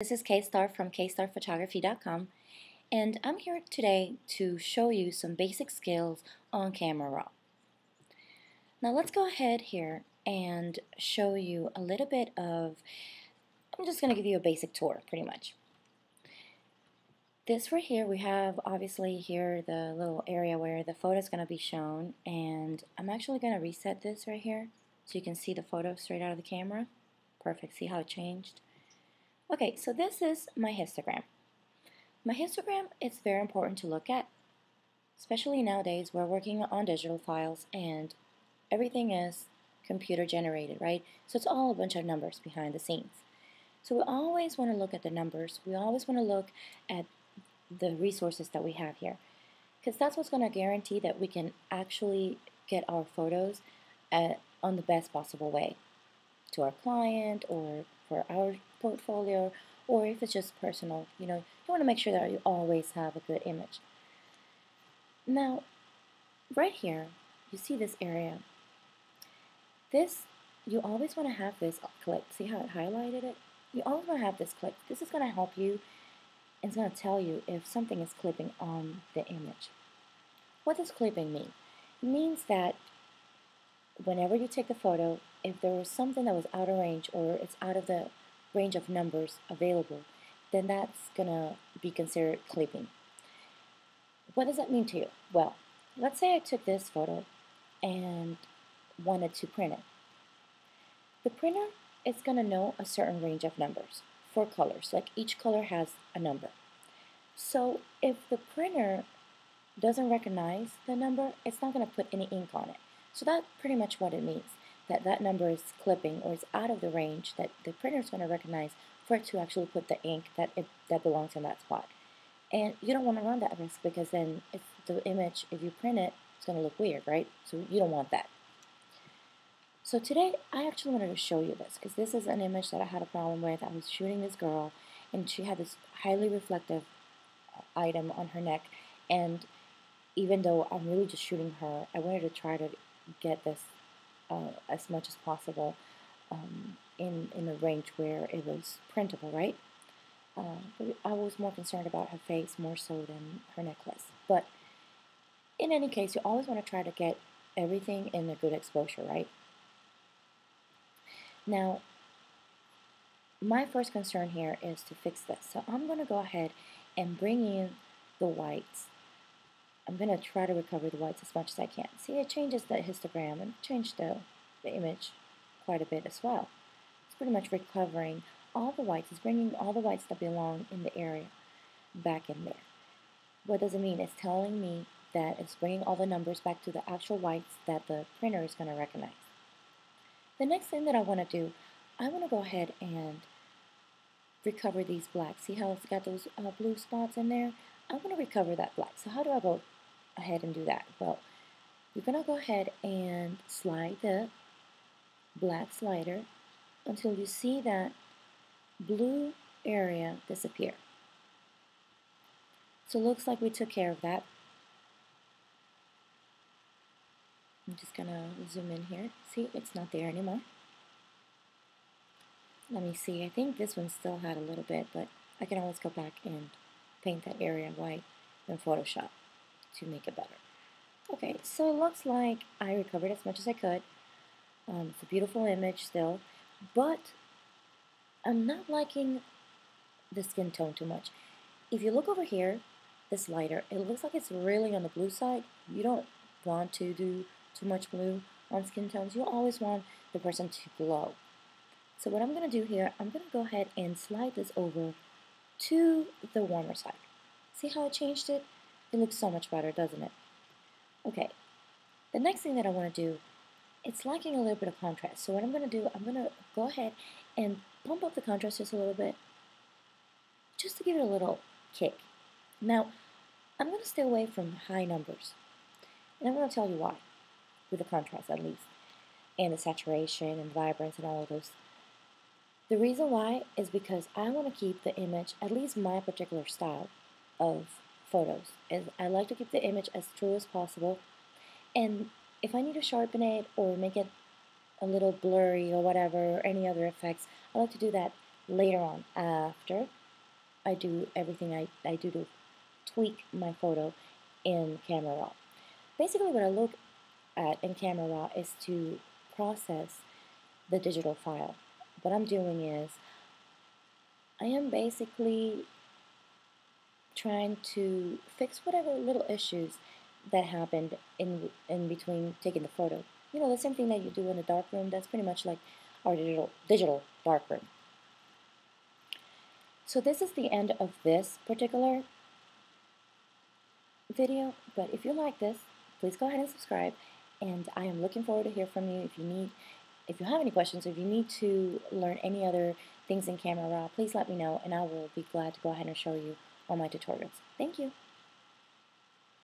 This is K-Star from kstarphotography.com, and I'm here today to show you some basic skills on Camera Raw. Now let's go ahead here and show you a little bit of, I'm just going to give you a basic tour pretty much. This right here, we have obviously here the little area where the photo is going to be shown, and I'm actually going to reset this right here so you can see the photo straight out of the camera. Perfect, see how it changed? Okay, so this is my histogram. My histogram is very important to look at, especially nowadays. We're working on digital files and everything is computer generated, right? So it's all a bunch of numbers behind the scenes. So we always want to look at the numbers. We always want to look at the resources that we have here, because that's what's going to guarantee that we can actually get our photos on the best possible way to our client or for our portfolio, or if it's just personal. You want to make sure that you always have a good image. Now, right here, you see this area. You always want to have this clicked. See how it highlighted it? You always want to have this clicked. This is going to help you, and it's going to tell you if something is clipping on the image. What does clipping mean? It means that whenever you take a photo, if there was something that was out of range or it's out of the range of numbers available, then that's going to be considered clipping. What does that mean to you? Well, let's say I took this photo and wanted to print it. The printer is going to know a certain range of numbers for colors, like each color has a number. So if the printer doesn't recognize the number, it's not going to put any ink on it. So that's pretty much what it means, that number is clipping or is out of the range that the printer is going to recognize for it to actually put the ink that belongs in that spot. And you don't want to run that risk, because then if the image, if you print it, it's going to look weird, right? So you don't want that. So today I actually wanted to show you this, because this is an image that I had a problem with. I was shooting this girl and she had this highly reflective item on her neck, and even though I'm really just shooting her, I wanted to try to get this as much as possible in a range where it was printable, right? But I was more concerned about her face more so than her necklace. But in any case, you always want to try to get everything in a good exposure, right? Now, my first concern here is to fix this. So I'm going to go ahead and bring in the whites. I'm going to try to recover the whites as much as I can. See, it changes the histogram and changed the image quite a bit as well. It's pretty much recovering all the whites. It's bringing all the whites that belong in the area back in there. What does it mean? It's telling me that it's bringing all the numbers back to the actual whites that the printer is going to recognize. The next thing that I want to do, I want to go ahead and recover these blacks. See how it's got those blue spots in there? I want to recover that black. So how do I go ahead and do that? Well, you're going to go ahead and slide the black slider until you see that blue area disappear. So it looks like we took care of that. I'm just going to zoom in here. See, it's not there anymore. Let me see. I think this one still had a little bit, but I can always go back and paint that area white in Photoshop to make it better. Okay, so it looks like I recovered as much as I could. It's a beautiful image still, but I'm not liking the skin tone too much. If you look over here, this lighter, it looks like it's really on the blue side. You don't want to do too much blue on skin tones. You always want the person to glow. So what I'm going to do here, I'm going to go ahead and slide this over to the warmer side. See how I changed it? It looks so much better, doesn't it? Okay, the next thing that I want to do, it's lacking a little bit of contrast. So what I'm going to do, I'm going to go ahead and bump up the contrast just a little bit, just to give it a little kick. Now, I'm going to stay away from high numbers. And I'm going to tell you why, with the contrast at least, and the saturation and vibrance and all of those. The reason why is because I want to keep the image, at least my particular style of photos, is I like to keep the image as true as possible. And if I need to sharpen it or make it a little blurry or whatever, or any other effects, I like to do that later on after I do everything I do to tweak my photo in Camera Raw. Basically what I look at in Camera Raw is to process the digital file. What I'm doing is I am basically trying to fix whatever little issues that happened in between taking the photo. You know, the same thing that you do in the darkroom, that's pretty much like our digital darkroom. So this is the end of this particular video, but if you like this, please go ahead and subscribe, and I am looking forward to hear from you. If you have any questions, or if you need to learn any other things in Camera Raw, please let me know, and I will be glad to go ahead and show you all my tutorials. Thank you.